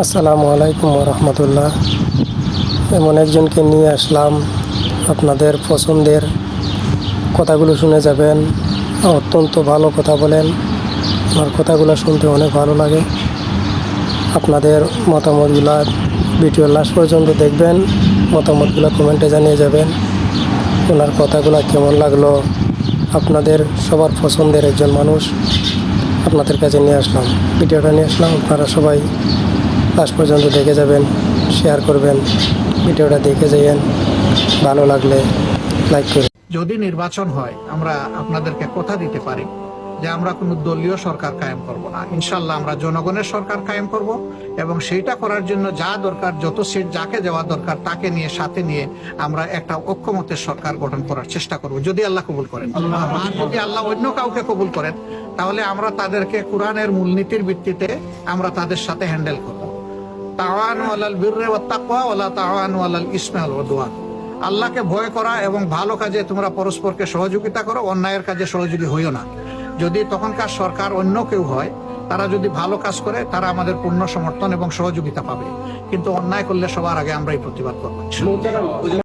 আসসালামু আলাইকুম রহমতুল্লাহ। এমন একজনকে নিয়ে আসলাম, আপনাদের পছন্দের কথাগুলো শুনে যাবেন। অত্যন্ত ভালো কথা বলেন, আমার কথাগুলো শুনতে অনেক ভালো লাগে। আপনাদের মতামতগুলো ভিডিও লাস্ট পর্যন্ত দেখবেন, মতামতগুলো কমেন্টে জানিয়ে যাবেন ওনার কথাগুলো কেমন লাগলো। আপনাদের সবার পছন্দের একজন মানুষ আপনাদের কাছে নিয়ে আসলাম, ভিডিওটা নিয়ে আসলাম। আপনারা সবাই লাস্ট পর্যন্ত দেখে যাবেন, শেয়ার করবেন, ভিডিওটা দেখে যাইয়েন। ভালো লাগলে লাইক করবেন। যদি নির্বাচন হয়, আমরা আপনাদেরকে কথা দিতে পারি যে আমরা কোনো দলীয় সরকার কায়েম করব না। ইনশাল্লাহ আমরা জনগণের সরকার কায়েম করব এবং সেইটা করার জন্য যা দরকার, যত সিট যাকে যাওয়া দরকার তাকে নিয়ে সাথে নিয়ে আমরা একটা ঐক্যমতের সরকার গঠন করার চেষ্টা করব, যদি আল্লাহ কবুল করেন। আর যদি আল্লাহ অন্য কাউকে কবুল করেন, তাহলে আমরা তাদেরকে কোরআনের মূলনীতির ভিত্তিতে আমরা তাদের সাথে হ্যান্ডেল করব। তাওয়ানু আলাল বিররি ওয়াত তাকওয়া ওয়ালা তাওয়ানু আলাল ইসমি ওয়াল উদওয়ান। আল্লাহকে ভয় করা এবং ভালো কাজে তোমরা পরস্পরকে সহযোগিতা করো, অন্যায়ের কাজে সহযোগী হইও না। যদি তখনকার সরকার অন্য কেউ হয়, তারা যদি ভালো কাজ করে, তারা আমাদের পূর্ণ সমর্থন এবং সহযোগিতা পাবে, কিন্তু অন্যায় করলে সবার আগে আমরাই প্রতিবাদ করবো।